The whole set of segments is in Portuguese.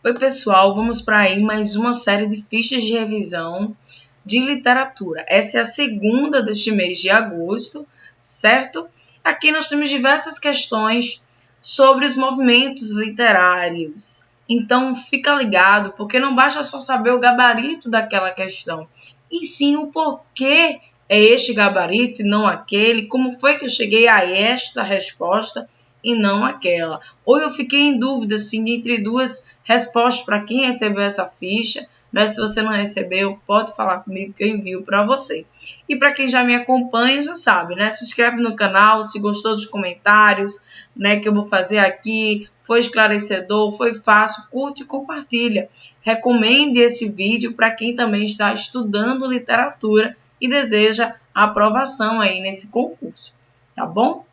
Oi, pessoal, vamos para aí mais uma série de fichas de revisão de literatura. Essa é a segunda deste mês de agosto, certo? Aqui nós temos diversas questões sobre os movimentos literários. Então, fica ligado, porque não basta só saber o gabarito daquela questão, e sim o porquê é este gabarito e não aquele, como foi que eu cheguei a esta resposta e não aquela. Ou eu fiquei em dúvida, assim, entre duas respostas para quem recebeu essa ficha, mas se você não recebeu, pode falar comigo que eu envio para você. E para quem já me acompanha, já sabe, né? Se inscreve no canal, se gostou dos comentários, né, que eu vou fazer aqui, foi esclarecedor, foi fácil, curte e compartilha. Recomende esse vídeo para quem também está estudando literatura e deseja a aprovação aí nesse concurso, tá bom?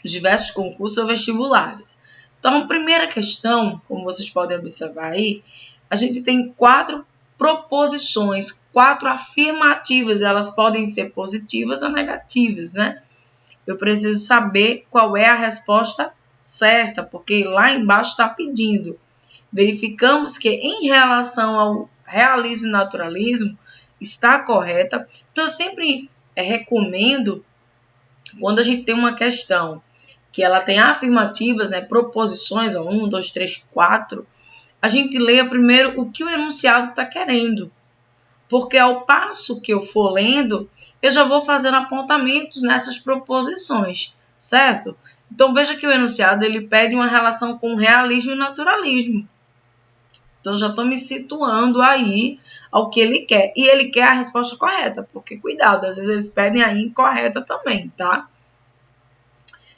Diversos concursos ou vestibulares. Então, primeira questão, como vocês podem observar aí, a gente tem 4 proposições, 4 afirmativas, elas podem ser positivas ou negativas, né? Eu preciso saber qual é a resposta certa, porque lá embaixo está pedindo. Verificamos que em relação ao realismo e naturalismo está correta. Então, eu sempre recomendo, quando a gente tem uma questão que ela tem afirmativas, né, proposições, 1, 2, 3, 4, a gente leia primeiro o que o enunciado está querendo. Porque ao passo que eu for lendo, eu já vou fazendo apontamentos nessas proposições, certo? Então, veja que o enunciado ele pede uma relação com realismo e naturalismo. Então, eu já estou me situando aí ao que ele quer. E ele quer a resposta correta, porque, cuidado, às vezes eles pedem a incorreta também, tá?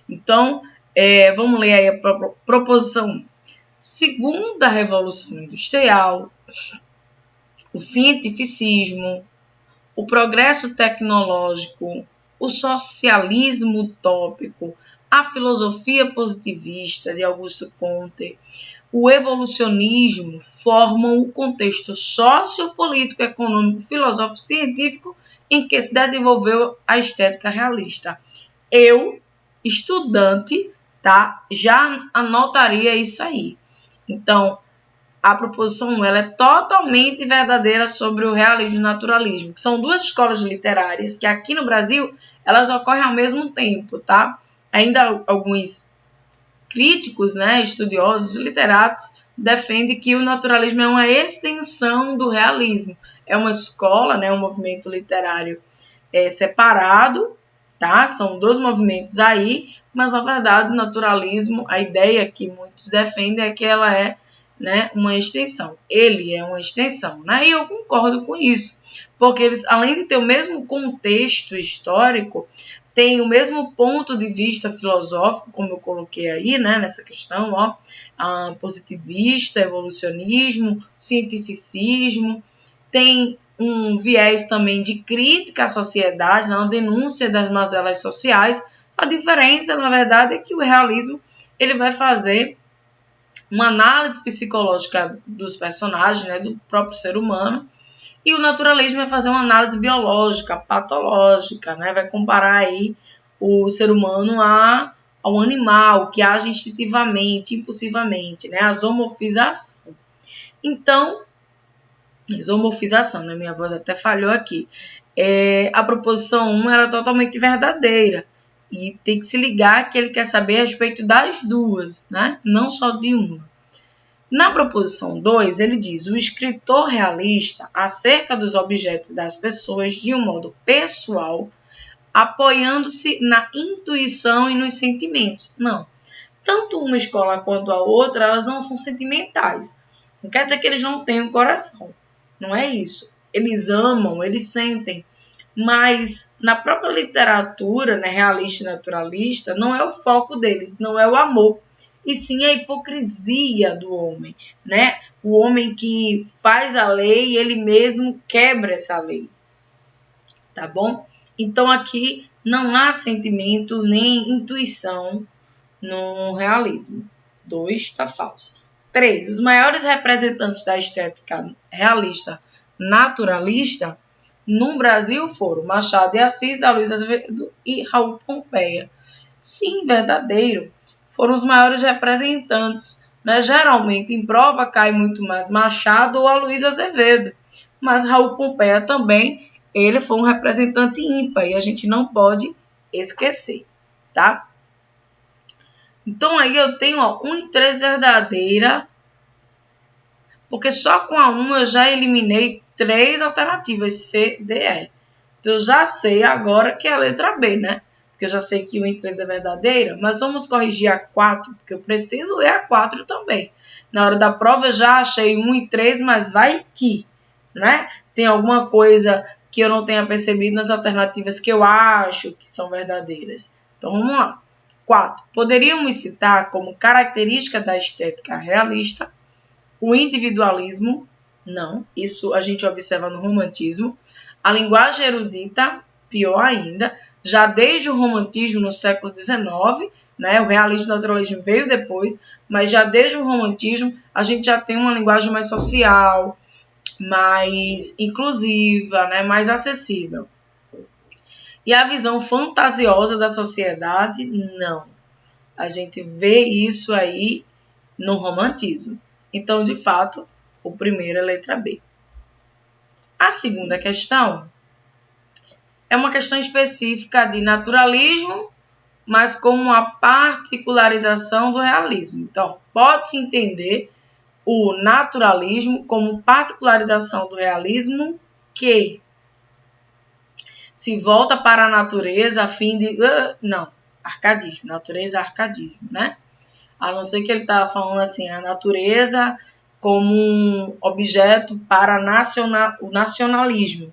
Então, vamos ler aí a proposição 1. Segundo a Revolução Industrial, o cientificismo, o progresso tecnológico, o socialismo utópico, a filosofia positivista de Augusto Comte, o evolucionismo formam o contexto sociopolítico, econômico, filosófico, científico em que se desenvolveu a estética realista. Eu, estudante, tá, já anotaria isso aí. Então, a proposição 1 ela é totalmente verdadeira sobre o realismo e o naturalismo, que são duas escolas literárias que aqui no Brasil elas ocorrem ao mesmo tempo, tá? Ainda alguns críticos, né, estudiosos, literatos, defendem que o naturalismo é uma extensão do realismo. É uma escola, né, um movimento literário separado, tá? São dois movimentos aí, mas na verdade o naturalismo, a ideia que muitos defendem é que ela é, né, uma extensão. Ele é uma extensão, né? E eu concordo com isso, porque eles, além de ter o mesmo contexto histórico, têm o mesmo ponto de vista filosófico, como eu coloquei aí, né, nessa questão, ó, positivista, evolucionismo, cientificismo, tem um viés também de crítica à sociedade, uma denúncia das mazelas sociais. A diferença, na verdade, é que o realismo ele vai fazer uma análise psicológica dos personagens, né, do próprio ser humano, e o naturalismo vai fazer uma análise biológica, patológica, né, vai comparar aí o ser humano ao animal, que age instintivamente, impulsivamente, né, a zoomorfização. Então, isomorfização, né? Minha voz até falhou aqui. A proposição 1 era totalmente verdadeira. E tem que se ligar que ele quer saber a respeito das duas, né? Não só de uma. Na proposição 2, ele diz: o escritor realista acerca dos objetos das pessoas de um modo pessoal, apoiando-se na intuição e nos sentimentos. Não. Tanto uma escola quanto a outra, elas não são sentimentais. Não quer dizer que eles não tenham coração. Não é isso. Eles amam, eles sentem. Mas na própria literatura, né, realista e naturalista, não é o foco deles, não é o amor. E sim a hipocrisia do homem, né? O homem que faz a lei e ele mesmo quebra essa lei. Tá bom? Então aqui não há sentimento nem intuição no realismo. 2 está falso. 3. Os maiores representantes da estética realista naturalista no Brasil foram Machado de Assis, Aloysio Azevedo e Raul Pompeia. Sim, verdadeiro. Foram os maiores representantes, né? Geralmente em prova cai muito mais Machado ou Aloysio Azevedo, mas Raul Pompeia também, ele foi um representante ímpar e a gente não pode esquecer, tá? Então aí eu tenho 1 e 3 verdadeira, porque só com a 1 eu já eliminei 3 alternativas, C, D, E. Então eu já sei agora que é a letra B, né? Porque eu já sei que 1 e 3 é verdadeira, mas vamos corrigir a 4, porque eu preciso ler a 4 também. Na hora da prova eu já achei 1 e 3, mas vai que, né? Tem alguma coisa que eu não tenha percebido nas alternativas que eu acho que são verdadeiras. Então vamos lá. 4. Poderíamos citar como característica da estética realista o individualismo? Não, isso a gente observa no romantismo. A linguagem erudita, pior ainda, já desde o romantismo no século XIX, né, o realismo e o naturalismo veio depois, mas já desde o romantismo a gente já tem uma linguagem mais social, mais inclusiva, né, mais acessível. E a visão fantasiosa da sociedade, não. A gente vê isso aí no romantismo. Então, de fato, o primeiro é a letra B. A segunda questão é uma questão específica de naturalismo, mas com uma particularização do realismo. Então, pode-se entender o naturalismo como particularização do realismo que se volta para a natureza a fim de... Não, arcadismo, natureza arcadismo, né? A não ser que ele estava falando assim, a natureza como um objeto para o nacionalismo.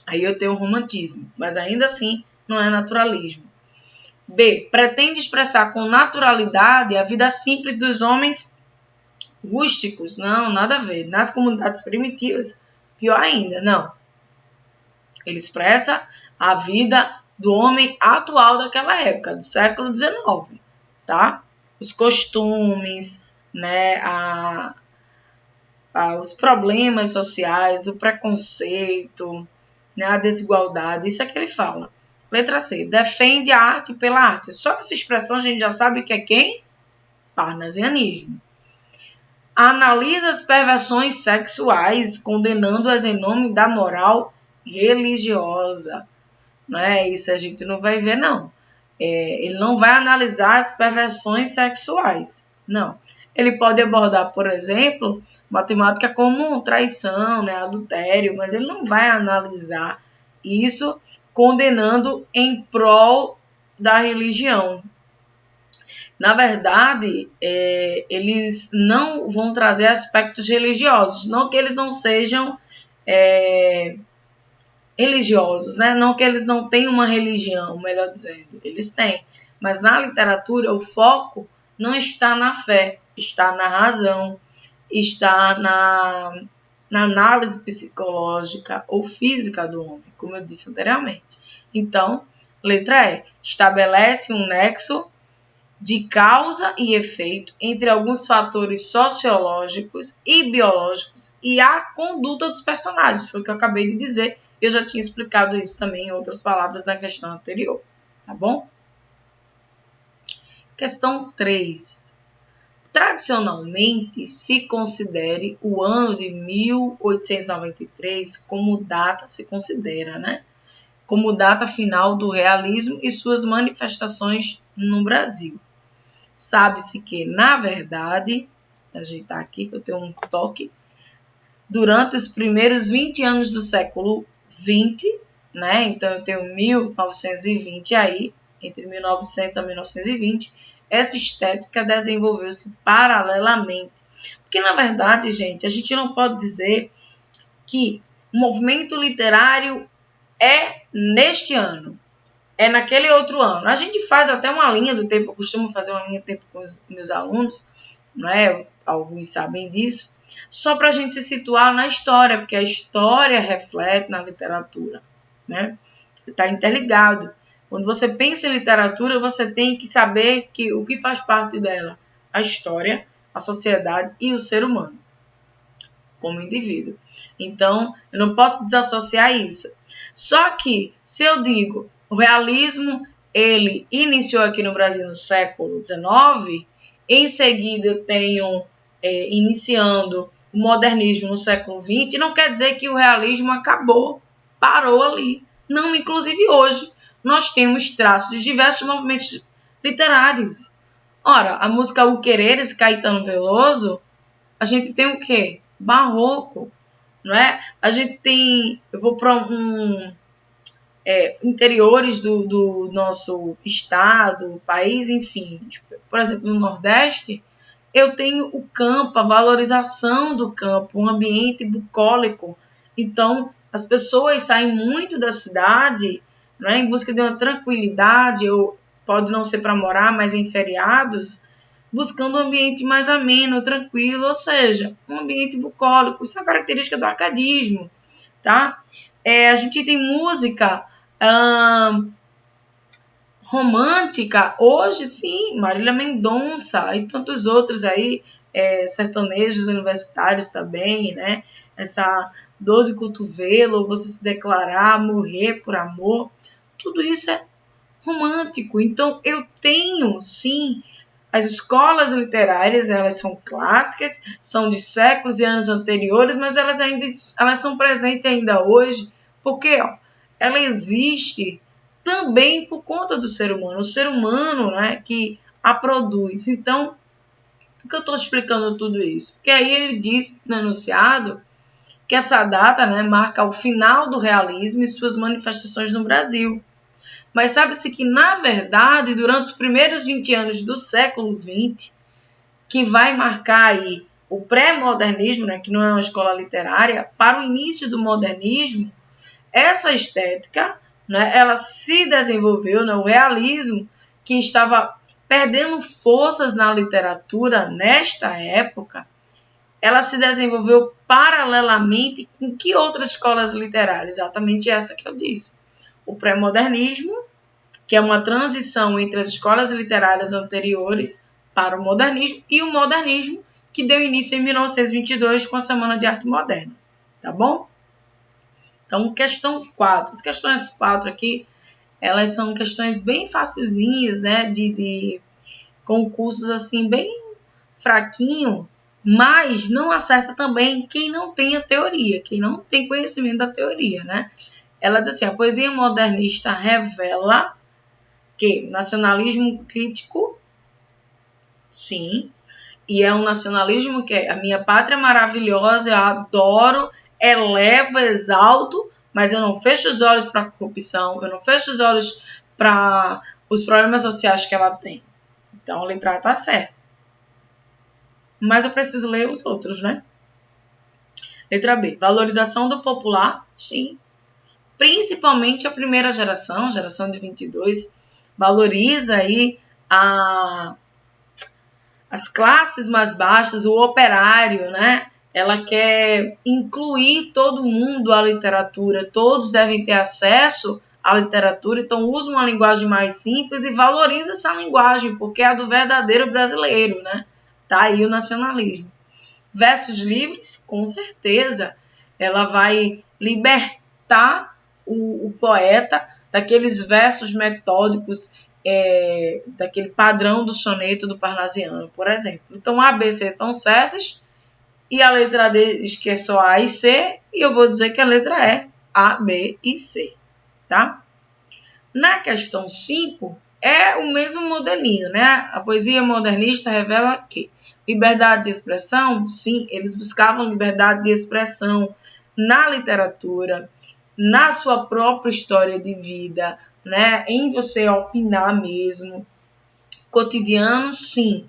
Aí eu tenho o romantismo, mas ainda assim não é naturalismo. B. Pretende expressar com naturalidade a vida simples dos homens rústicos. Não, nada a ver. Nas comunidades primitivas, pior ainda, não. Ele expressa a vida do homem atual daquela época, do século XIX, tá? Os costumes, né, os problemas sociais, o preconceito, né, a desigualdade, isso é que ele fala. Letra C, defende a arte pela arte. Só essa expressão a gente já sabe que é quem? Parnasianismo. Analisa as perversões sexuais, condenando-as em nome da moral religiosa. Não é isso, a gente não vai ver, não. Ele não vai analisar as perversões sexuais, não. Ele pode abordar, por exemplo, matemática como traição, né, adultério, mas ele não vai analisar isso condenando em prol da religião. Na verdade, eles não vão trazer aspectos religiosos, não que eles não sejam religiosos, né? Não que eles não tenham uma religião, melhor dizendo, eles têm. Mas na literatura o foco não está na fé, está na razão, está na análise psicológica ou física do homem, como eu disse anteriormente. Então, letra E, estabelece um nexo de causa e efeito entre alguns fatores sociológicos e biológicos e a conduta dos personagens. Foi o que eu acabei de dizer. Eu já tinha explicado isso também em outras palavras na questão anterior. Tá bom? Questão 3. Tradicionalmente, se considere o ano de 1893 como data, se considera, né? Como data final do realismo e suas manifestações no Brasil. Sabe-se que, na verdade, vou ajeitar aqui que eu tenho um toque, durante os primeiros 20 anos do século XX, né? Então eu tenho 1920 aí, entre 1900 a 1920, essa estética desenvolveu-se paralelamente. Porque, na verdade, gente, a gente não pode dizer que o movimento literário é neste ano, é naquele outro ano. A gente faz até uma linha do tempo, eu costumo fazer uma linha do tempo com os meus alunos, né? Alguns sabem disso, só para a gente se situar na história, porque a história reflete na literatura, né? Está interligado. Quando você pensa em literatura, você tem que saber que o que faz parte dela, a história, a sociedade e o ser humano, como indivíduo. Então, eu não posso desassociar isso. Só que, se eu digo, o realismo, ele iniciou aqui no Brasil no século XIX, Em seguida, eu tenho iniciando o modernismo no século XX. Não quer dizer que o realismo acabou, parou ali. Não, inclusive hoje, nós temos traços de diversos movimentos literários. Ora, a música O Quereres, Caetano Veloso, a gente tem o quê? Barroco, não é? A gente tem, eu vou para interiores do nosso estado, país, enfim. Por exemplo, no Nordeste, eu tenho o campo, a valorização do campo, um ambiente bucólico. Então, as pessoas saem muito da cidade, né, em busca de uma tranquilidade, ou pode não ser para morar, mas em feriados, buscando um ambiente mais ameno, tranquilo, ou seja, um ambiente bucólico. Isso é uma característica do arcadismo, tá? A gente tem música romântica, hoje sim, Marília Mendonça e tantos outros aí, sertanejos universitários também, né? Essa dor de cotovelo, você se declarar, morrer por amor, tudo isso é romântico. Então, eu tenho, sim, as escolas literárias, elas são clássicas, são de séculos e anos anteriores, mas elas são presentes ainda hoje, porque ela existe também por conta do ser humano, o ser humano, né, que a produz. Então, por que eu estou explicando tudo isso? Porque aí ele diz no enunciado que essa data, né, marca o final do realismo e suas manifestações no Brasil. Mas sabe-se que, na verdade, durante os primeiros 20 anos do século XX, que vai marcar aí o pré-modernismo, né, que não é uma escola literária, para o início do modernismo, essa estética, né, ela se desenvolveu, né, o realismo, que estava perdendo forças na literatura nesta época, ela se desenvolveu paralelamente com que outras escolas literárias? Exatamente essa que eu disse. O pré-modernismo, que é uma transição entre as escolas literárias anteriores para o modernismo, e o modernismo, que deu início em 1922 com a Semana de Arte Moderna. Tá bom? Então, questão 4. As questões 4 aqui, elas são questões bem facilzinhas, né? De concursos assim, bem fraquinho, mas não acerta também quem não tem a teoria, quem não tem conhecimento da teoria, né? Ela diz assim, a poesia modernista revela que nacionalismo crítico, sim, e é um nacionalismo que é a minha pátria é maravilhosa, eu adoro, elevo, exalto, mas eu não fecho os olhos para a corrupção, eu não fecho os olhos para os problemas sociais que ela tem. Então, a letra A está certa. Mas eu preciso ler os outros, né? Letra B. Valorização do popular, sim. Principalmente a primeira geração de 22, valoriza aí as classes mais baixas, o operário, né? Ela quer incluir todo mundo à literatura, todos devem ter acesso à literatura, então usa uma linguagem mais simples e valoriza essa linguagem, porque é a do verdadeiro brasileiro, né? Tá aí o nacionalismo. Versos livres, com certeza, ela vai libertar o poeta daqueles versos metódicos, daquele padrão do soneto do parnasiano, por exemplo. Então, A, B, C estão certas, e a letra D diz que é só A e C, e eu vou dizer que a letra E, A, B e C, tá? Na questão 5, é o mesmo modelinho, né? A poesia modernista revela que liberdade de expressão, sim, eles buscavam liberdade de expressão na literatura, na sua própria história de vida, né? Em você opinar mesmo. Cotidiano, sim,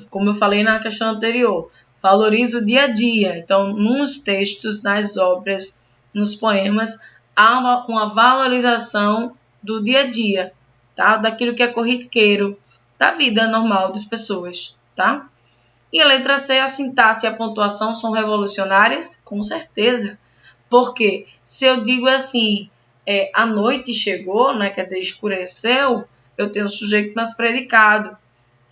como eu falei na questão anterior, valoriza o dia a dia. Então, nos textos, nas obras, nos poemas, há uma valorização do dia a dia, tá? Daquilo que é corriqueiro, da vida normal das pessoas, tá? E a letra C, a sintaxe e a pontuação são revolucionárias? Com certeza. Porque se eu digo assim, a noite chegou, né, quer dizer, escureceu, eu tenho sujeito mais predicado.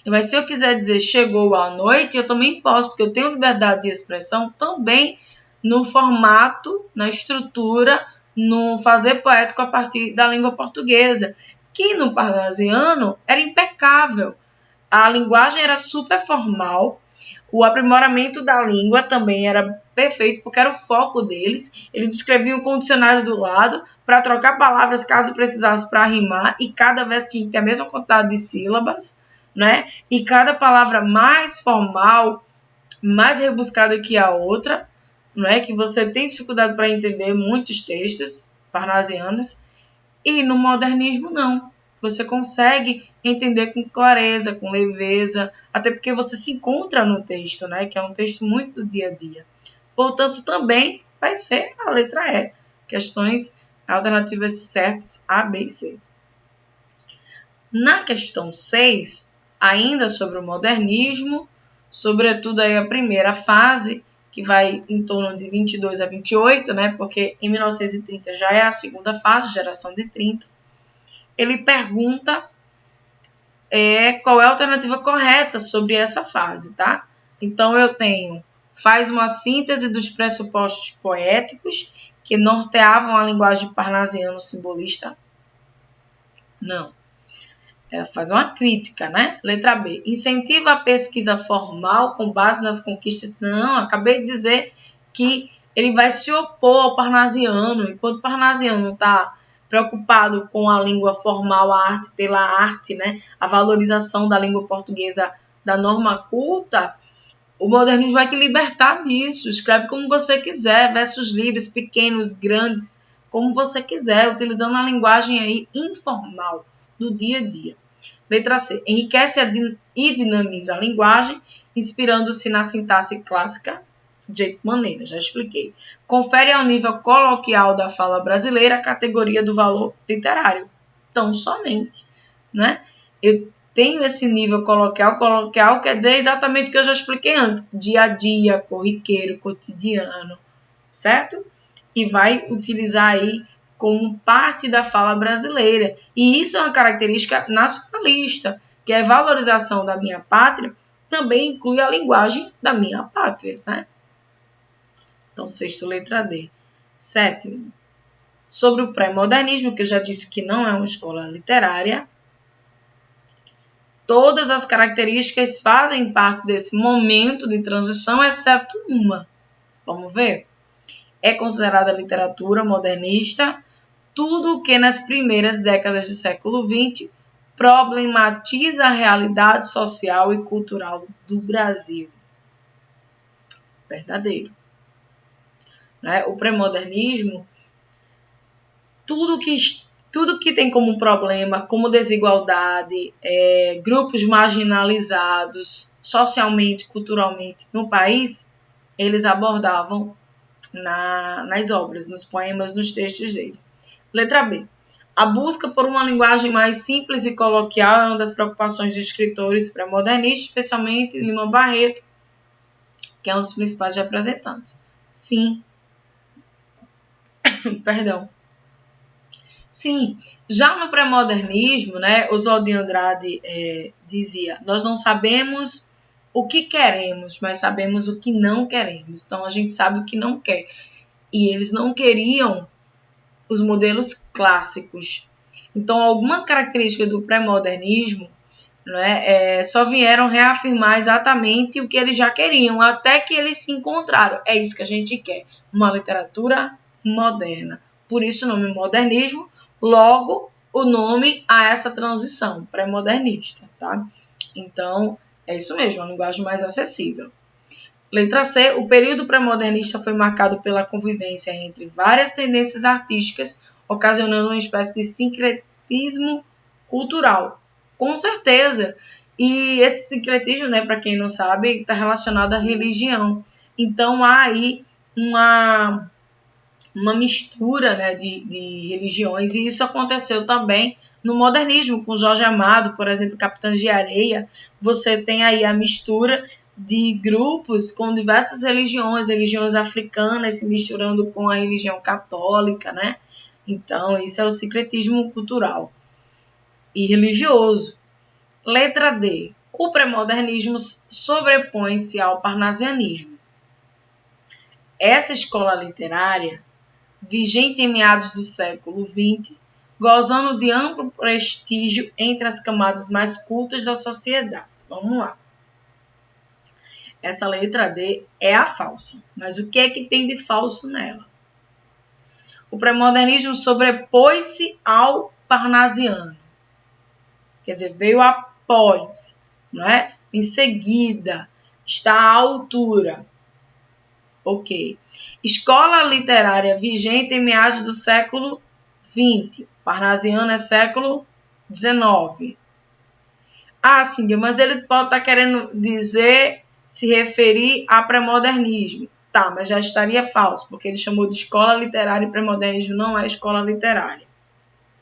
Mas se eu quiser dizer chegou a noite, eu também posso, porque eu tenho liberdade de expressão também no formato, na estrutura, no fazer poético a partir da língua portuguesa, que no parnasiano era impecável. A linguagem era super formal, o aprimoramento da língua também era perfeito, porque era o foco deles. Eles escreviam com o dicionário do lado para trocar palavras caso precisasse para rimar, e cada verso tinha que ter a mesma quantidade de sílabas, né? E cada palavra mais formal, mais rebuscada que a outra, não é? Que você tem dificuldade para entender muitos textos parnasianos. E no modernismo, não. Você consegue entender com clareza, com leveza, até porque você se encontra no texto, né? Que é um texto muito do dia a dia. Portanto, também vai ser a letra E. Questões alternativas certas A, B e C. Na questão 6, ainda sobre o modernismo, sobretudo aí a primeira fase, que vai em torno de 22 a 28, né? Porque em 1930 já é a segunda fase, geração de 30. Ele pergunta qual é a alternativa correta sobre essa fase, tá? Então, eu tenho, faz uma síntese dos pressupostos poéticos que norteavam a linguagem parnasiano-simbolista. Não. Ela faz uma crítica, né? Letra B. Incentiva a pesquisa formal com base nas conquistas. Não, acabei de dizer que ele vai se opor ao parnasiano. Enquanto o parnasiano está preocupado com a língua formal, a arte pela arte, né? A valorização da língua portuguesa da norma culta, o modernismo vai te libertar disso. Escreve como você quiser, versos livres, pequenos, grandes, como você quiser, utilizando a linguagem aí informal do dia a dia. Letra C. Enriquece e dinamiza a linguagem, inspirando-se na sintaxe clássica, de jeito maneira, já expliquei. Confere ao nível coloquial da fala brasileira a categoria do valor literário. Tão somente, né? Eu tenho esse nível coloquial. Coloquial quer dizer exatamente o que eu já expliquei antes. Dia a dia, corriqueiro, cotidiano, certo? E vai utilizar aí como parte da fala brasileira. E isso é uma característica nacionalista, que é a valorização da minha pátria, também inclui a linguagem da minha pátria, né? Então, sexto, letra D. Sétimo, sobre o pré-modernismo, que eu já disse que não é uma escola literária, todas as características fazem parte desse momento de transição, exceto uma. Vamos ver? É considerada literatura modernista tudo o que nas primeiras décadas do século XX problematiza a realidade social e cultural do Brasil. Verdadeiro. Né? O pré-modernismo, tudo que tem como problema, como desigualdade, grupos marginalizados socialmente, culturalmente no país, eles abordavam nas obras, nos poemas, nos textos dele. Letra B. A busca por uma linguagem mais simples e coloquial é uma das preocupações de escritores pré-modernistas, especialmente Lima Barreto, que é um dos principais representantes. Sim. Perdão. Sim. Já no pré-modernismo, né, Oswald de Andrade dizia: nós não sabemos o que queremos, mas sabemos o que não queremos. Então, a gente sabe o que não quer. E eles não queriam os modelos clássicos. Então, algumas características do pré-modernismo, né, só vieram reafirmar exatamente o que eles já queriam, até que eles se encontraram. É isso que a gente quer, uma literatura moderna. Por isso o nome modernismo, logo o nome a essa transição pré-modernista, tá? Então, é isso mesmo, uma linguagem mais acessível. Letra C. O período pré-modernista foi marcado pela convivência entre várias tendências artísticas, ocasionando uma espécie de sincretismo cultural. Com certeza. E esse sincretismo, né, para quem não sabe, está relacionado à religião. Então, há aí uma mistura, né, de religiões. E isso aconteceu também no modernismo, com Jorge Amado, por exemplo, Capitães de Areia. Você tem aí a mistura de grupos com diversas religiões africanas se misturando com a religião católica, né? Então, isso é o sincretismo cultural e religioso. Letra D. O pré-modernismo sobrepõe-se ao parnasianismo. Essa escola literária, vigente em meados do século XX, gozando de amplo prestígio entre as camadas mais cultas da sociedade. Vamos lá. Essa letra D é a falsa. Mas o que é que tem de falso nela? O pré-modernismo sobrepôs-se ao parnasiano. Quer dizer, veio após, não é? Em seguida, está à altura. Ok. Escola literária vigente em meados do século XX. Parnasiano é século XIX. Ah, Cíntia, mas ele pode estar querendo dizer, se referir a pré-modernismo. Tá, mas já estaria falso, porque ele chamou de escola literária e pré-modernismo não é escola literária.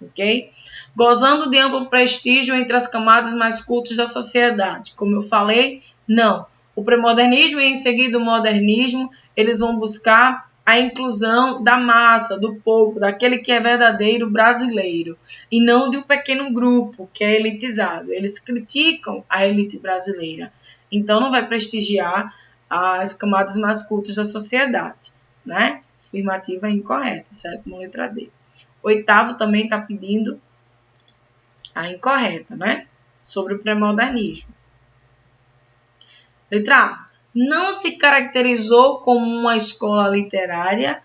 Ok? Gozando de amplo prestígio entre as camadas mais cultas da sociedade. Como eu falei, não. O pré-modernismo e em seguida o modernismo, eles vão buscar a inclusão da massa, do povo, daquele que é verdadeiro brasileiro, e não de um pequeno grupo que é elitizado. Eles criticam a elite brasileira. Então, não vai prestigiar as camadas mais cultas da sociedade, né? Afirmativa incorreta, certo? Com letra D. Oitavo também está pedindo a incorreta, né? Sobre o pré-modernismo. Letra A. Não se caracterizou como uma escola literária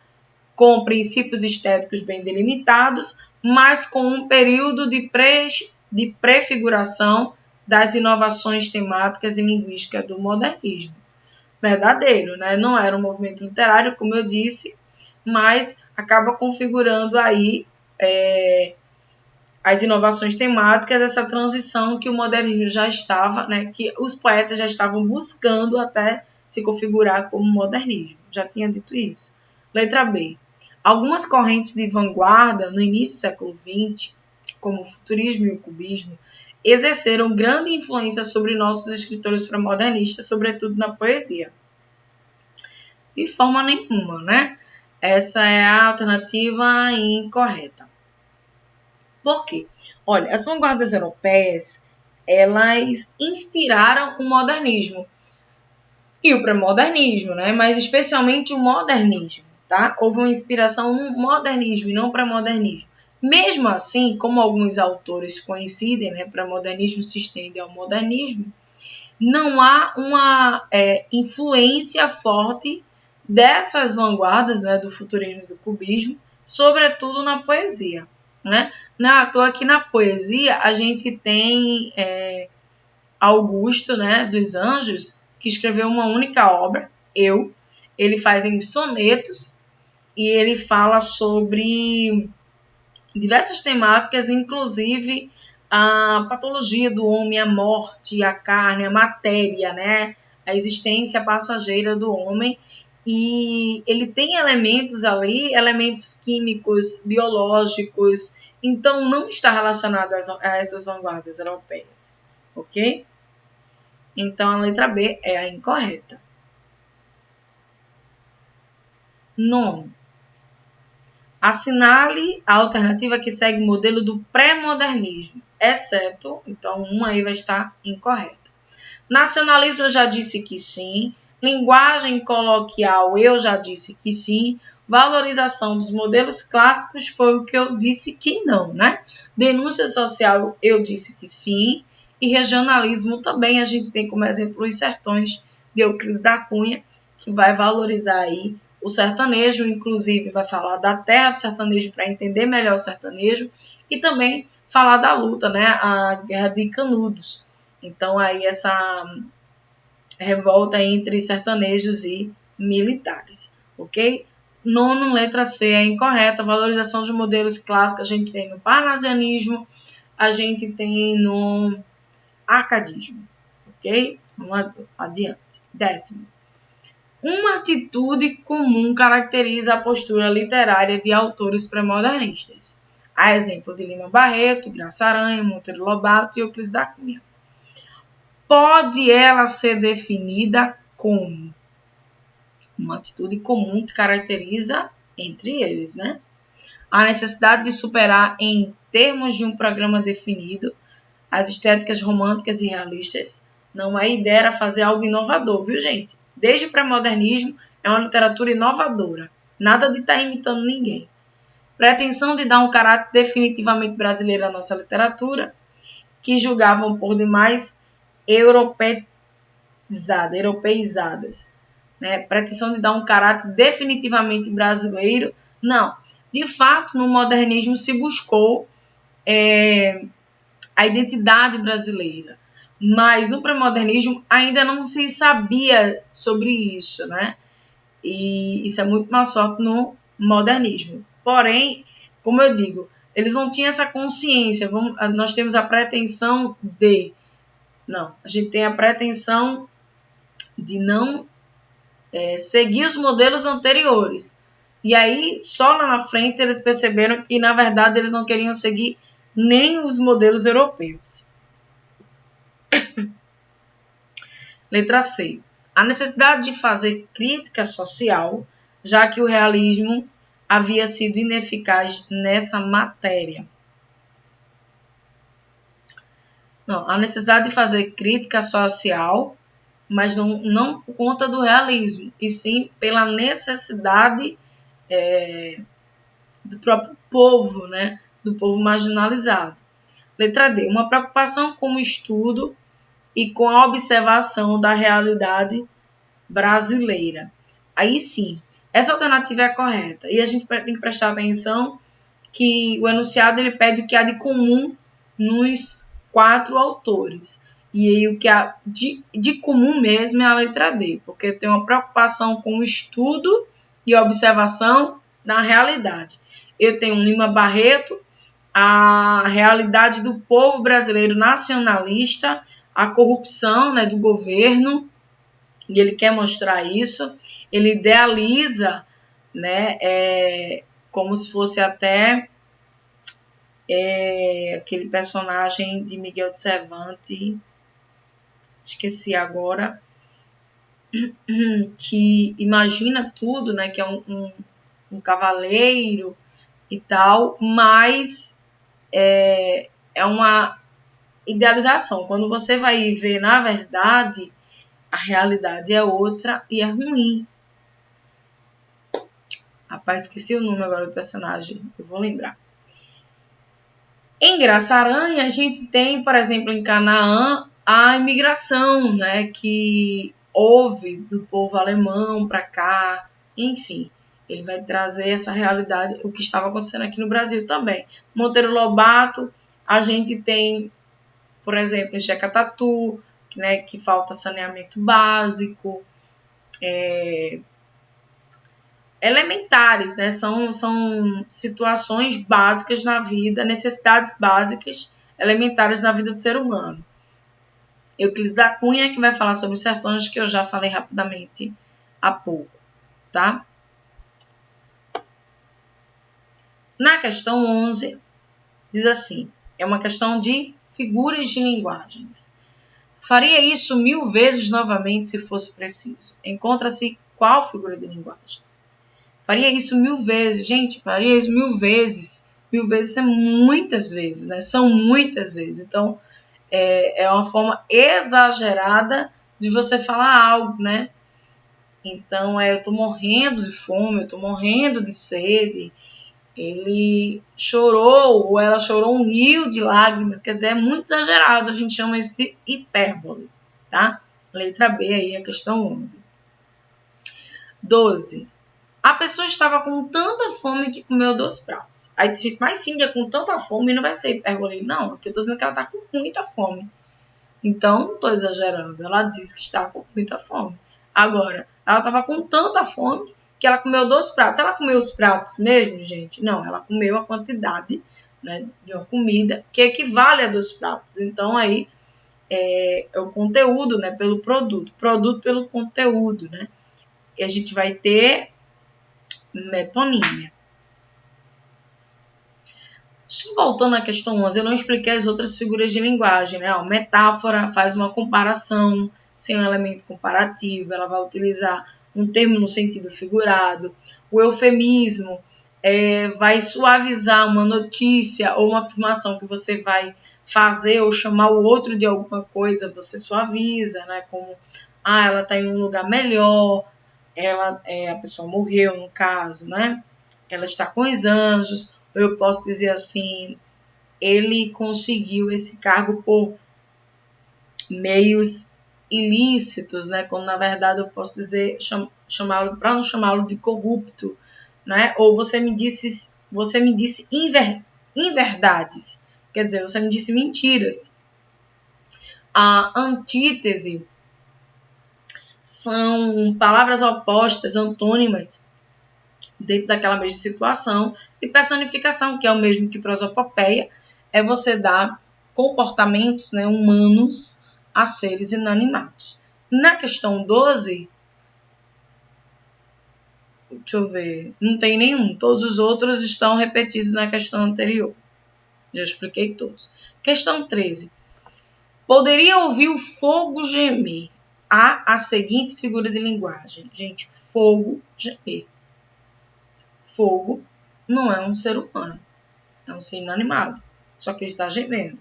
com princípios estéticos bem delimitados, mas com um período de prefiguração das inovações temáticas e linguísticas do modernismo. Verdadeiro, né? Não era um movimento literário, como eu disse, mas acaba configurando aí as inovações temáticas, essa transição que o modernismo já estava, né, que os poetas já estavam buscando até se configurar como modernismo. Já tinha dito isso. Letra B. Algumas correntes de vanguarda no início do século XX, como o futurismo e o cubismo, exerceram grande influência sobre nossos escritores pré-modernistas, sobretudo na poesia. De forma nenhuma, né? Essa é a alternativa incorreta. Por quê? Olha, as vanguardas europeias, elas inspiraram o modernismo e o pré-modernismo, né? Mas especialmente o modernismo, tá? Houve uma inspiração no modernismo e não pré-modernismo. Mesmo assim, como alguns autores coincidem, né? Pré-modernismo se estende ao modernismo, não há uma influência forte dessas vanguardas, né? Do futurismo e do cubismo, sobretudo na poesia. Né? Não é à toa que na poesia a gente tem Augusto, né, dos Anjos, que escreveu uma única obra, Eu. Ele faz em sonetos e ele fala sobre diversas temáticas, inclusive a patologia do homem, a morte, a carne, a matéria, né, a existência passageira do homem. E ele tem elementos ali, elementos químicos, biológicos, então não está relacionado a essas vanguardas europeias, ok? Então a letra B é a incorreta. Nono. Assinale a alternativa que segue o modelo do pré-modernismo, exceto, então uma aí vai estar incorreta. Nacionalismo eu já disse que sim. Linguagem coloquial eu já disse que sim. Valorização dos modelos clássicos foi o que eu disse que não, né? Denúncia social eu disse que sim. E regionalismo também a gente tem como exemplo os sertões de Euclides da Cunha, que vai valorizar aí o sertanejo, inclusive vai falar da terra do sertanejo para entender melhor o sertanejo e também falar da luta, né? A Guerra de Canudos. Então, aí essa revolta entre sertanejos e militares, ok? Nono, letra C é incorreta. Valorização de modelos clássicos a gente tem no parnasianismo, a gente tem no arcadismo, ok? Vamos adiante. Décimo. Uma atitude comum caracteriza a postura literária de autores pré-modernistas. A exemplo de Lima Barreto, Graça Aranha, Monteiro Lobato e Euclides da Cunha. Pode ela ser definida como uma atitude comum que caracteriza entre eles, né? A necessidade de superar, em termos de um programa definido, as estéticas românticas e realistas. Não é ideia era fazer algo inovador, viu, gente? Desde o pré-modernismo é uma literatura inovadora. Nada de estar imitando ninguém. Pretensão de dar um caráter definitivamente brasileiro à nossa literatura, que julgavam por demais europeizadas, né? Pretensão de dar um caráter definitivamente brasileiro. Não. De fato, no modernismo se buscou a identidade brasileira, mas no pré-modernismo ainda não se sabia sobre isso, né? E isso é muito mais forte no modernismo. Porém, como eu digo, eles não tinham essa consciência. Nós temos a pretensão de... Não, a gente tem a pretensão de não seguir os modelos anteriores. E aí, só lá na frente, eles perceberam que, na verdade, eles não queriam seguir nem os modelos europeus. Letra C. A necessidade de fazer crítica social, já que o realismo havia sido ineficaz nessa matéria. Não, a necessidade de fazer crítica social, mas não por conta do realismo, e sim pela necessidade do próprio povo, né? Do povo marginalizado. Letra D. Uma preocupação com o estudo e com a observação da realidade brasileira. Aí sim, essa alternativa é a correta. E a gente tem que prestar atenção que o enunciado ele pede o que há de comum nos 4 autores. E aí o que há de comum mesmo é a letra D, porque tem uma preocupação com o estudo e observação na realidade. Eu tenho Lima Barreto, a realidade do povo brasileiro nacionalista, a corrupção, né, do governo, e ele quer mostrar isso. Ele idealiza, né, como se fosse até aquele personagem de Miguel de Cervantes, esqueci agora, que imagina tudo, né, que é um cavaleiro e tal, mas é uma idealização. Quando você vai ver, na verdade, a realidade é outra e é ruim. Rapaz, esqueci o nome agora do personagem, eu vou lembrar. Em Graça-Aranha, a gente tem, por exemplo, em Canaã, a imigração, né, que houve do povo alemão para cá, enfim. Ele vai trazer essa realidade, o que estava acontecendo aqui no Brasil também. Monteiro Lobato, a gente tem, por exemplo, em Checatatu, né, que falta saneamento básico, elementares, né? São situações básicas na vida, necessidades básicas, elementares na vida do ser humano. Euclides da Cunha, que vai falar sobre os sertões, que eu já falei rapidamente há pouco, tá? Na questão 11, diz assim, é uma questão de figuras de linguagens. Faria isso 1000 vezes novamente se fosse preciso. Encontra-se qual figura de linguagem? Faria isso 1000 vezes. Gente, faria isso 1000 vezes. 1000 vezes é muitas vezes, né? São muitas vezes. Então, é uma forma exagerada de você falar algo, né? Então, eu tô morrendo de fome, eu tô morrendo de sede. Ele chorou, ou ela chorou um rio de lágrimas. Quer dizer, é muito exagerado. A gente chama isso de hipérbole, tá? Letra B aí, a questão 11. 12. A pessoa estava com tanta fome que comeu 2 pratos. Aí tem gente, mas sim, com tanta fome não vai ser hipérbole. Não, aqui eu estou dizendo que ela está com muita fome. Então, não estou exagerando. Ela disse que está com muita fome. Agora, ela estava com tanta fome que ela comeu 2 pratos. Ela comeu os pratos mesmo, gente? Não, ela comeu a quantidade, né, de uma comida que equivale a 2 pratos. Então, aí é o conteúdo, né, pelo produto. Produto pelo conteúdo, né? E a gente vai ter metonímia. Só voltando à questão 11, eu não expliquei as outras figuras de linguagem, né? A metáfora faz uma comparação sem um elemento comparativo, ela vai utilizar um termo no sentido figurado. O eufemismo vai suavizar uma notícia ou uma afirmação que você vai fazer ou chamar o outro de alguma coisa, você suaviza, né? Como, ela está em um lugar melhor, a pessoa morreu, no caso, né? Ela está com os anjos. Eu posso dizer assim, ele conseguiu esse cargo por meios ilícitos, né? Quando na verdade eu posso dizer, chamá-lo, para não chamá-lo de corrupto, né? Ou você me disse inverdades, quer dizer, você me disse mentiras. A antítese são palavras opostas, antônimas, dentro daquela mesma situação. E personificação, que é o mesmo que prosopopeia, é você dar comportamentos, né, humanos a seres inanimados. Na questão 12, deixa eu ver, não tem nenhum. Todos os outros estão repetidos na questão anterior. Já expliquei todos. Questão 13. Poderia ouvir o fogo gemer. Há a seguinte figura de linguagem. Gente, fogo gemer. Fogo não é um ser humano. É um ser inanimado. Só que ele está gemendo.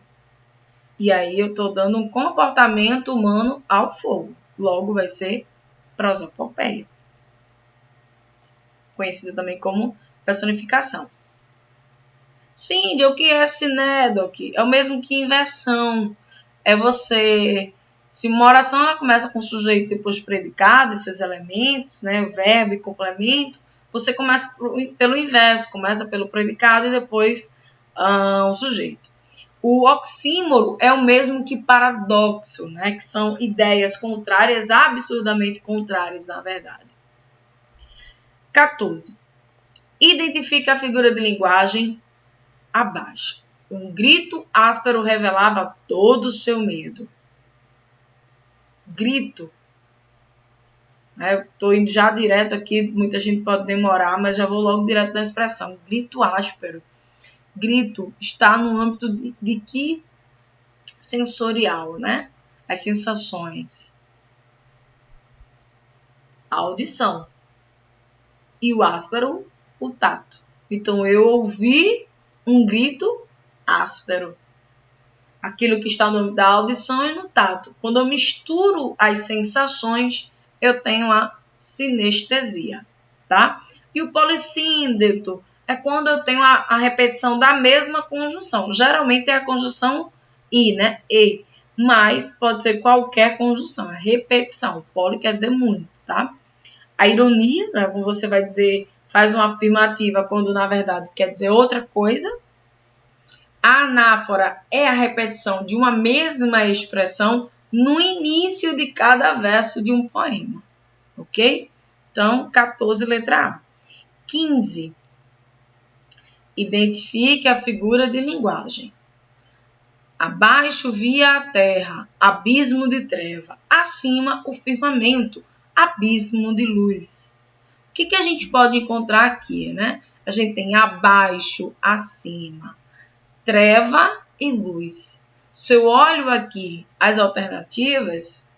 E aí eu estou dando um comportamento humano ao fogo. Logo vai ser prosopopeia. Conhecida também como personificação. Sim, o que é sinédoque? É o mesmo que inversão. É você... Se uma oração ela começa com sujeito depois predicado e seus elementos, né, o verbo e complemento, você começa pelo inverso, começa pelo predicado e depois o sujeito. O oxímoro é o mesmo que paradoxo, né, que são ideias contrárias, absurdamente contrárias, na verdade. 14. Identifica a figura de linguagem abaixo. Um grito áspero revelava todo o seu medo. Grito. Estou indo já direto aqui, muita gente pode demorar, mas já vou logo direto na expressão. Grito áspero. Grito está no âmbito de que sensorial, né? As sensações. A audição. E o áspero, o tato. Então, eu ouvi um grito áspero. Aquilo que está no âmbito da audição e no tato. Quando eu misturo as sensações, eu tenho a sinestesia, tá? E o polissíndeto é quando eu tenho a repetição da mesma conjunção. Geralmente é a conjunção I, né? E. Mas pode ser qualquer conjunção. É repetição. Poli quer dizer muito, tá? A ironia, né? Como você vai dizer, faz uma afirmativa quando na verdade quer dizer outra coisa. A anáfora é a repetição de uma mesma expressão no início de cada verso de um poema. Ok? Então, 14, letra A. 15. Identifique a figura de linguagem. Abaixo via a terra, abismo de treva. Acima, o firmamento, abismo de luz. O que a gente pode encontrar aqui, né? A gente tem abaixo, acima, treva e luz. Se eu olho aqui as alternativas,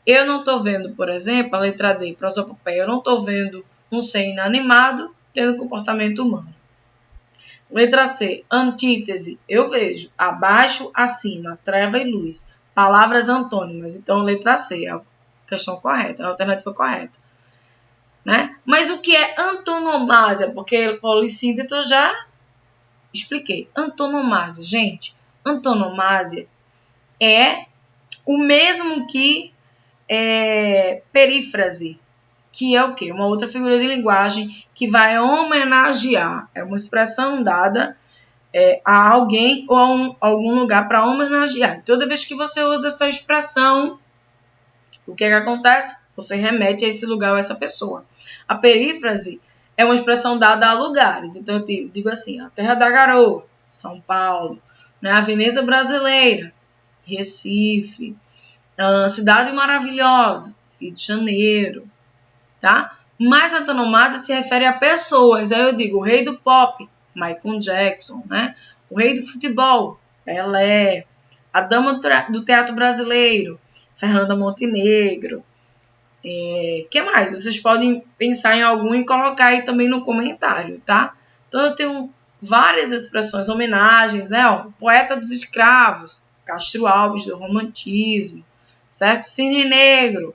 eu não estou vendo, por exemplo, a letra D, prosopopeia, eu não estou vendo um ser inanimado tendo comportamento humano. Letra C, antítese, eu vejo abaixo, acima, treva e luz. Palavras antônimas. Então, letra C é a questão correta, a alternativa correta. Né? Mas o que é antonomásia? Porque polissíndeto eu já expliquei. Antonomásia, gente. Antonomásia é o mesmo que perífrase, que é o quê? Uma outra figura de linguagem que vai homenagear. É uma expressão dada a alguém ou a algum lugar para homenagear. Toda vez que você usa essa expressão, o que acontece? Você remete a esse lugar ou a essa pessoa. A perífrase é uma expressão dada a lugares. Então, eu digo assim, a Terra da Garoa, São Paulo, né? A Veneza Brasileira, Recife, a Cidade Maravilhosa, Rio de Janeiro, tá? Mas a antonomásia se refere a pessoas. Aí eu digo o rei do pop, Michael Jackson, né? O rei do futebol, Pelé. A dama do teatro brasileiro, Fernanda Montenegro. Que mais? Vocês podem pensar em algum e colocar aí também no comentário, tá? Então eu tenho várias expressões, homenagens, né? O poeta dos escravos, Castro Alves do romantismo, certo? Cisne Negro,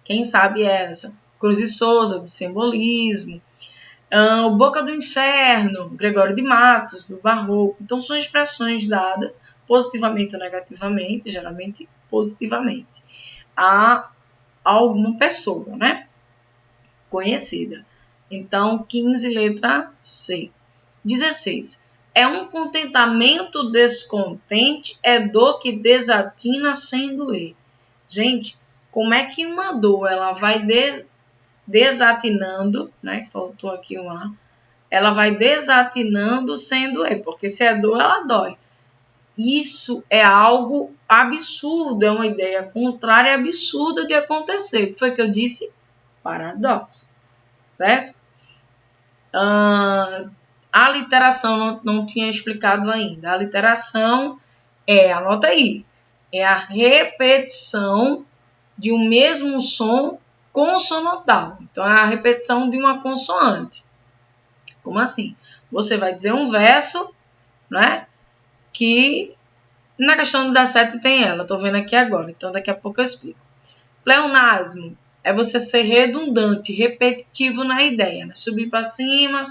quem sabe essa? Cruz e Souza do simbolismo, o Boca do Inferno, Gregório de Matos do barroco. Então são expressões dadas positivamente ou negativamente, geralmente positivamente a alguma pessoa, né? Conhecida. Então, 15, letra C. 16. É um contentamento descontente, é dor que desatina sem doer. Gente, como é que uma dor ela vai desatinando, né? Que faltou aqui um A. Ela vai desatinando sem doer, porque se é dor, ela dói. Isso é algo absurdo, é uma ideia contrária e absurda de acontecer. O que foi que eu disse? Paradoxo, certo? A literação não tinha explicado ainda. A literação anota aí, é a repetição de um mesmo som consonantal. Então, é a repetição de uma consoante. Como assim? Você vai dizer um verso, né? Que na questão 17 tem ela, estou vendo aqui agora, então daqui a pouco eu explico. Pleonasmo é você ser redundante, repetitivo na ideia, né? Subir para cima,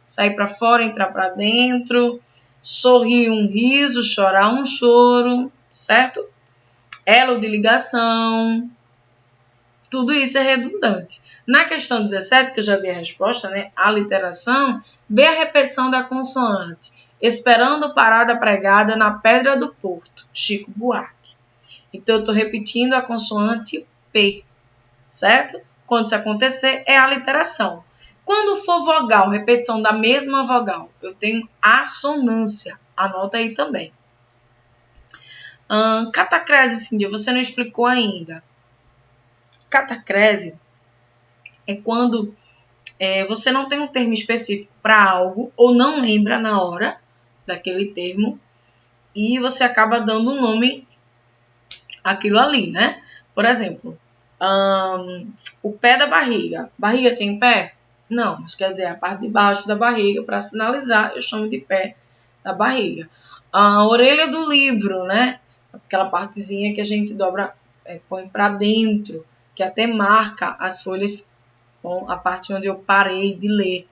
sair para fora, entrar para dentro, sorrir um riso, chorar um choro, certo? Elo de ligação, tudo isso é redundante. Na questão 17, que eu já dei a resposta, né? A literação, B a repetição da consoante. Esperando parada pregada na pedra do porto, Chico Buarque. Então, eu estou repetindo a consoante P, certo? Quando isso acontecer, é a literação. Quando for vogal, repetição da mesma vogal, eu tenho assonância. Anota aí também. Catacrese, Cindy, você não explicou ainda. Catacrese é quando você não tem um termo específico para algo ou não lembra na hora daquele termo e você acaba dando um nome àquilo ali, né? Por exemplo, o pé da barriga. Barriga tem pé? Não, mas quer dizer, a parte de baixo da barriga, para sinalizar, eu chamo de pé da barriga. A orelha do livro, né? Aquela partezinha que a gente dobra, põe para dentro, que até marca as folhas com a parte onde eu parei de ler.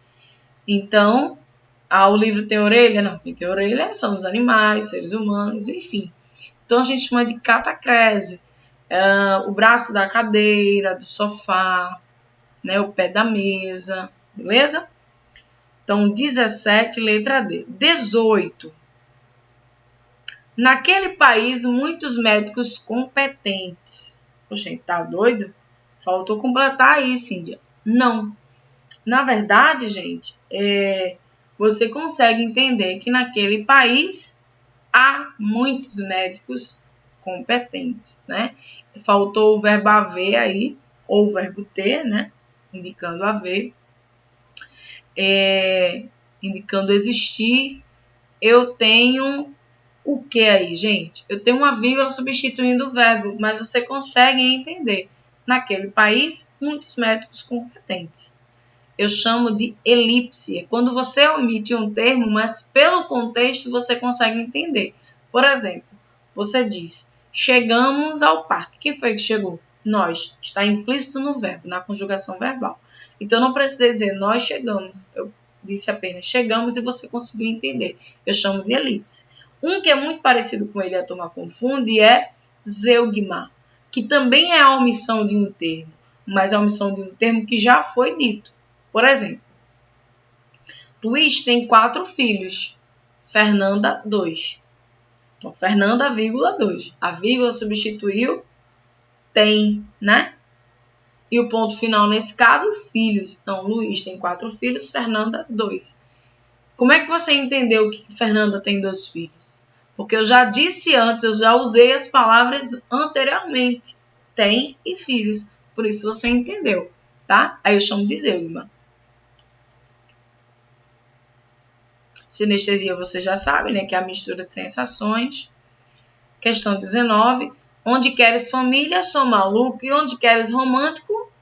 Então, o livro tem orelha? Não, quem tem orelha são os animais, seres humanos, enfim. Então, a gente chama de catacrese. O braço da cadeira, do sofá, né, o pé da mesa, beleza? Então, 17, letra D. 18. Naquele país, muitos médicos competentes. Poxa, tá doido? Faltou completar aí, Cíndia. Não. Na verdade, gente, você consegue entender que naquele país há muitos médicos competentes, né? Faltou o verbo haver aí, ou o verbo ter, né? Indicando haver, indicando existir. Eu tenho o que aí, gente? Eu tenho uma vírgula substituindo o verbo, mas você consegue entender. Naquele país, muitos médicos competentes. Eu chamo de elipse. É quando você omite um termo, mas pelo contexto você consegue entender. Por exemplo, você diz, chegamos ao parque. Quem foi que chegou? Nós. Está implícito no verbo, na conjugação verbal. Então, não precisa dizer nós chegamos. Eu disse apenas chegamos e você conseguiu entender. Eu chamo de elipse. Um que é muito parecido com ele, a turma confunde, é zeugma, que também é a omissão de um termo, mas é a omissão de um termo que já foi dito. Por exemplo, Luiz tem 4 filhos, Fernanda 2. Então, Fernanda, vírgula 2. A vírgula substituiu tem, né? E o ponto final, nesse caso, filhos. Então, Luiz tem 4 filhos, Fernanda 2. Como é que você entendeu que Fernanda tem 2 filhos? Porque eu já disse antes, eu já usei as palavras anteriormente. Tem e filhos. Por isso você entendeu, tá? Aí eu chamo de zeugma. Sinestesia você já sabe, né? Que é a mistura de sensações. Questão 19. Onde queres família, sou maluco. E onde queres romântico,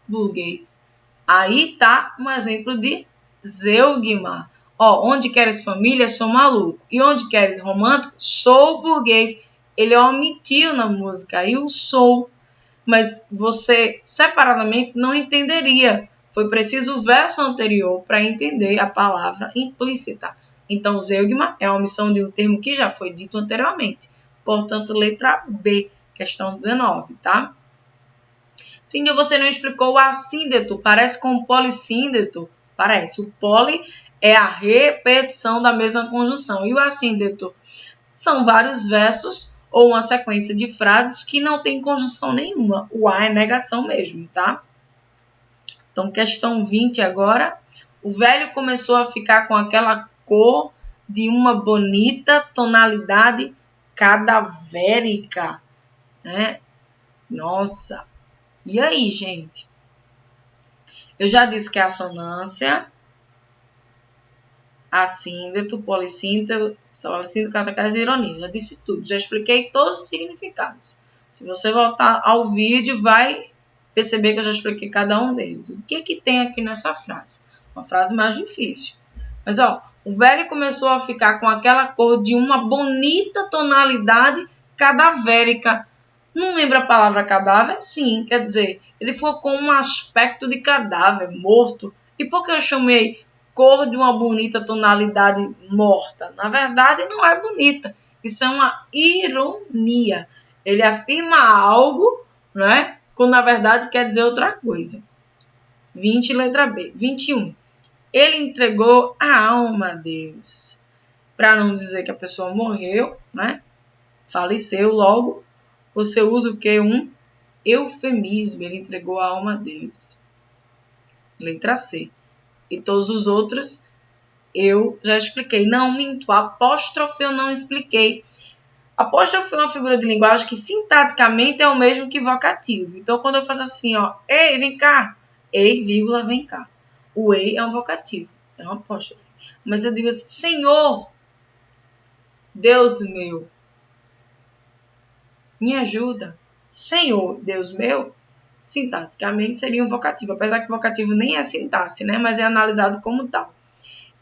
burguês. Aí tá um exemplo de zeugma. Onde queres família, sou maluco. E onde queres romântico, sou burguês. Ele omitiu na música aí o sou. Mas você, separadamente, não entenderia. Foi preciso o verso anterior para entender a palavra implícita. Então, zeugma é a omissão de um termo que já foi dito anteriormente. Portanto, letra B, Questão 19, tá? Cíntia, você não explicou o assíndeto. Parece com o polissíndeto? Parece. O poli é a repetição da mesma conjunção. E o assíndeto são vários versos ou uma sequência de frases que não tem conjunção nenhuma. O a é negação mesmo, tá? Então, questão 20 agora. O velho começou a ficar com aquela cor de uma bonita tonalidade cadavérica, né? Nossa! E aí, gente? Eu já disse que é assonância, assíndeto, polissíndeto, catacase e ironia. Já disse tudo, já expliquei todos os significados. Se você voltar ao vídeo, vai perceber que eu já expliquei cada um deles. O que tem aqui nessa frase? Uma frase mais difícil. Mas, ó, o velho começou a ficar com aquela cor de uma bonita tonalidade cadavérica. Não lembra a palavra cadáver? Sim, quer dizer, ele ficou com um aspecto de cadáver, morto. E por que eu chamei cor de uma bonita tonalidade morta? Na verdade, não é bonita. Isso é uma ironia. Ele afirma algo, né? Quando na verdade quer dizer outra coisa. 20, letra B. 21. Ele entregou a alma a Deus. Para não dizer que a pessoa morreu, né? Faleceu logo. Você usa o quê? Um eufemismo. Ele entregou a alma a Deus. Letra C. E todos os outros eu já expliquei. Não, minto. Apóstrofe eu não expliquei. Apóstrofe é uma figura de linguagem que sintaticamente é o mesmo que vocativo. Então, quando eu faço assim, ó, ei, vem cá. Ei, vírgula, vem cá. O ei é um vocativo, é um apóstrofe. Mas eu digo assim, Senhor, Deus meu, me ajuda. Senhor, Deus meu, sintaticamente seria um vocativo. Apesar que vocativo nem é sintaxe, né? Mas é analisado como tal.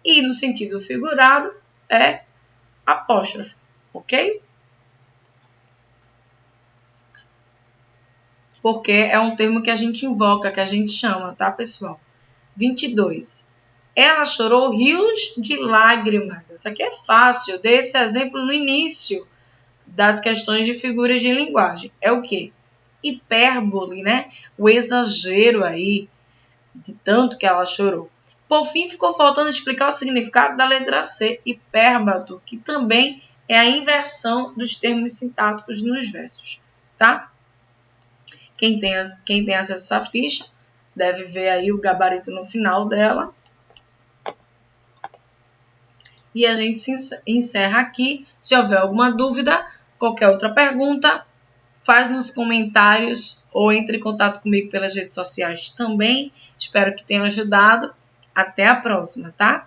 E no sentido figurado é apóstrofe, ok? Porque é um termo que a gente invoca, que a gente chama, tá, pessoal? 22. Ela chorou rios de lágrimas. Essa aqui é fácil. Eu dei esse exemplo no início das questões de figuras de linguagem. É o quê? Hipérbole, né? O exagero aí, de tanto que ela chorou. Por fim, ficou faltando explicar o significado da letra C, hipérbato, que também é a inversão dos termos sintáticos nos versos, tá? Quem tem acesso a essa ficha deve ver aí o gabarito no final dela. E a gente se encerra aqui. Se houver alguma dúvida, qualquer outra pergunta, faz nos comentários ou entre em contato comigo pelas redes sociais também. Espero que tenha ajudado. Até a próxima, tá?